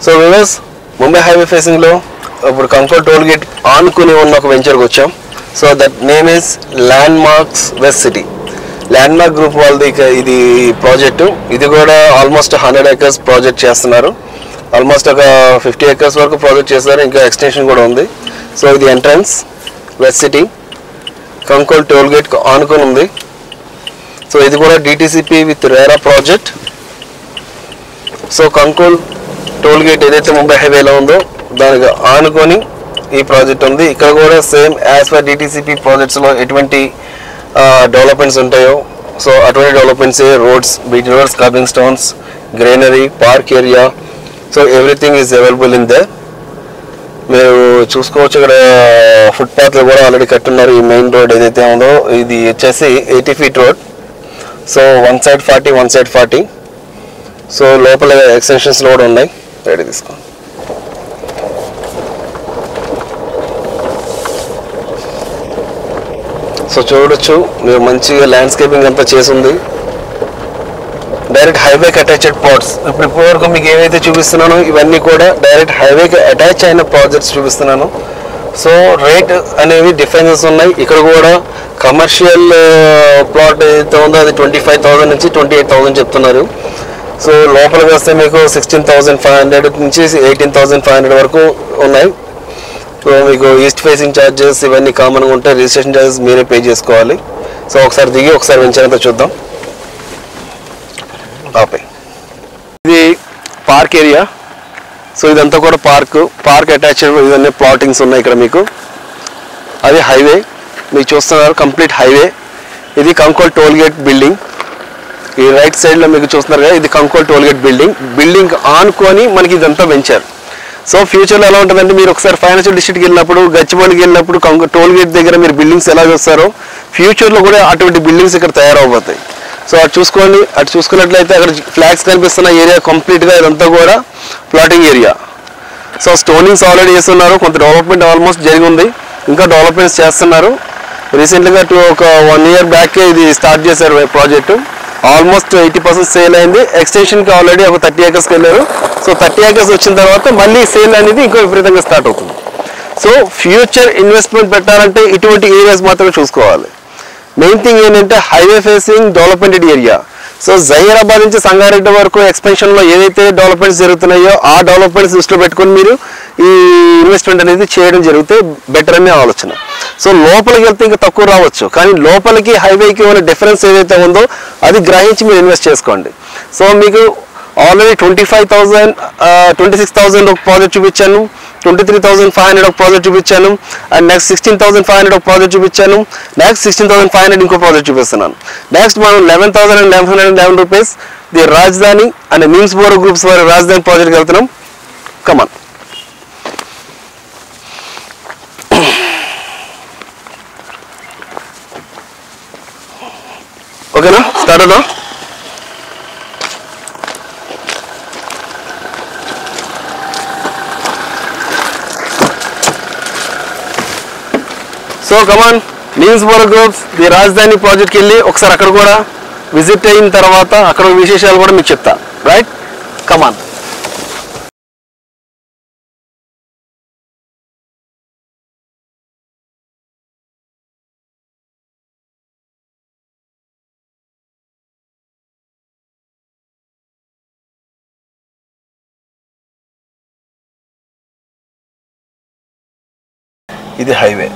So viewers, Mumbai highway ఫేసింగ్లో ఇప్పుడు Kankol toll gate ఆనుకుని ఉన్న ఒక వెంచర్కి వచ్చాం. So that name is land marks west city. Land mark group వాళ్ళది ఇది ప్రాజెక్టు. ఇది కూడా ఆల్మోస్ట్ 100 acres ప్రాజెక్ట్ చేస్తున్నారు. ఆల్మోస్ట్ ఒక 50 acres వరకు ప్రాజెక్ట్ చేస్తారు. ఇంకా ఎక్స్టెన్షన్ కూడా ఉంది. సో ఇది entrance west city, Kankol toll gate ఆనుకొని ఉంది. సో ఇది కూడా DTCP with RERA project. So Kankol toll gate ఏదైతే ముంబై హైవేలో ఉందో దానికి ఆనుకొని ఈ ప్రాజెక్ట్ ఉంది. ఇక్కడ కూడా సేమ్ యాజ్ పర్ డిటిసిపి ప్రాజెక్ట్స్లో ఎటువంటి డెవలప్మెంట్స్ ఉంటాయో సో అటువంటి developments, roads, beach roads, kerbing stones, greenery, park area, so everything is available in there. మీరు చూసుకోవచ్చు, ఇక్కడ ఫుట్పాత్లు కూడా ఆల్రెడీ కట్టున్నారు. ఈ మెయిన్ రోడ్ ఏదైతే ఉందో ఇది వచ్చేసి 80 feet road. So one side 40. So లోపల ఎక్స్టెన్షన్స్ కూడా ఉన్నాయి. రెడీ తీసుకోండి. సో చూడొచ్చు మీరు, మంచిగా ల్యాండ్స్కేపింగ్ అంతా చేసింది. డైరెక్ట్ హైవేకి అటాచ్డ్ ప్లాట్స్. ఇప్పటివరకు మీకు ఏవైతే చూపిస్తున్నానో ఇవన్నీ కూడా డైరెక్ట్ హైవేకి అటాచ్ అయిన ప్రాజెక్ట్స్ చూపిస్తున్నాను. సో రేట్ అనేవి డిఫరెన్సెస్ ఉన్నాయి. ఇక్కడ కూడా కమర్షియల్ ప్లాట్ ఏదైతే ఉందో అది 25,000 నుంచి 28,000 చెప్తున్నారు. సో లోపలికి వస్తే మీకు 16,500 నుంచి 18,500 వరకు ఉన్నాయి. సో మీకు ఈస్ట్ ఫేసింగ్ ఛార్జెస్ ఇవన్నీ కామన్గా ఉంటాయి. రిజిస్ట్రేషన్ ఛార్జెస్ మీరే పే చేసుకోవాలి. సో ఒకసారి దిగి ఒకసారి వెంచరంతా చూద్దాం. ఇది పార్క్ ఏరియా. సో ఇదంతా కూడా పార్క్ అటాచ్డ్ ఇవన్నీ ప్లాటింగ్స్ ఉన్నాయి ఇక్కడ మీకు. అది హైవే మీకు చూస్తున్నారు, కంప్లీట్ హైవే. ఇది కంకోల్ టోల్ గేట్ బిల్డింగ్. ఈ రైట్ సైడ్లో మీకు చూస్తున్నారు కదా, ఇది కంకోల్ టోల్ గేట్ బిల్డింగ్ ఆనుకొని మనకి ఇదంతా వెంచర్. సో ఫ్యూచర్లో ఎలా ఉంటుందంటే, మీరు ఒకసారి ఫైనాన్షియల్ డిస్ట్రిక్ట్కి వెళ్ళినప్పుడు, గచ్చిబౌలికి వెళ్ళినప్పుడు టోల్ గేట్ దగ్గర మీరు బిల్డింగ్స్ ఎలా చూస్తారో ఫ్యూచర్లో కూడా అటువంటి బిల్డింగ్స్ ఇక్కడ తయారవబోతాయి. సో అటు చూసుకోండి. అటు చూసుకున్నట్లయితే అక్కడ ఫ్లాగ్స్ కనిపిస్తున్న ఏరియా కంప్లీట్గా ఇదంతా కూడా ప్లాటింగ్ ఏరియా. సో స్టోనింగ్స్ ఆల్రెడీ చేస్తున్నారు. కొంత డెవలప్మెంట్ ఆల్మోస్ట్ జరిగి ఉంది. ఇంకా డెవలప్మెంట్స్ చేస్తున్నారు. రీసెంట్గా ఒక 1 year బ్యాక్ ఇది స్టార్ట్ చేశారు ప్రాజెక్టు. ఆల్మోస్ట్ 80% సేల్ అయింది. ఎక్స్టెన్షన్కి ఆల్రెడీ ఒక 30 acresకి వెళ్ళారు. సో 30 acres వచ్చిన తర్వాత మళ్ళీ సేల్ అనేది ఇంకో విపరీతంగా స్టార్ట్ అవుతుంది. సో ఫ్యూచర్ ఇన్వెస్ట్మెంట్ పెట్టాలంటే ఇటువంటి ఏరియాస్ మాత్రమే చూసుకోవాలి. మెయిన్ థింగ్ ఏంటంటే highway facing డెవలప్మెంటెడ్ area. So Zaheerabad నుంచి సంగారెడ్డి వరకు ఎక్స్పెన్షన్లో ఏదైతే డెవలప్మెంట్స్ జరుగుతున్నాయో ఆ డెవలప్మెంట్స్ దృష్టిలో పెట్టుకొని మీరు ఈ ఇన్వెస్ట్మెంట్ అనేది చేయడం జరిగితే బెటర్ అనే ఆలోచన. సో లోపలికి వెళ్తే ఇంకా తక్కువ రావచ్చు, కానీ లోపలికి హైవేకి ఉన్న డిఫరెన్స్ ఏదైతే ఉందో అది గ్రహించి మీరు ఇన్వెస్ట్ చేసుకోండి. సో మీకు ఆల్రెడీ 26,000 ఒక ప్రాజెక్ట్ చూపించాను, 23,500 ఒక ప్రాజెక్ట్ చూపించాను, అండ్ నెక్స్ట్ 16,500 ఒక ప్రాజెక్ట్ చూపించాను, నెక్స్ట్ 16,500 ఇంకో ప్రాజెక్ట్ చూపిస్తున్నాను. నెక్స్ట్ మనం 11,1111 రూపీస్ ది రాజధాని అండ్ మీమ్స్ బోరో గ్రూప్స్ వారి రాజధాని ప్రాజెక్ట్కి వెళ్తున్నాం. కమాన్. ఓకేనా, స్టార్ట్ అవుదాం. So come on, memes borrow groups the రాజధాని ప్రాజెక్ట్కి వెళ్ళి ఒకసారి అక్కడ కూడా విజిట్ అయిన తర్వాత అక్కడ విశేషాలు కూడా మీకు చెప్తా. రైట్, కమాన్. ఇది హైవే.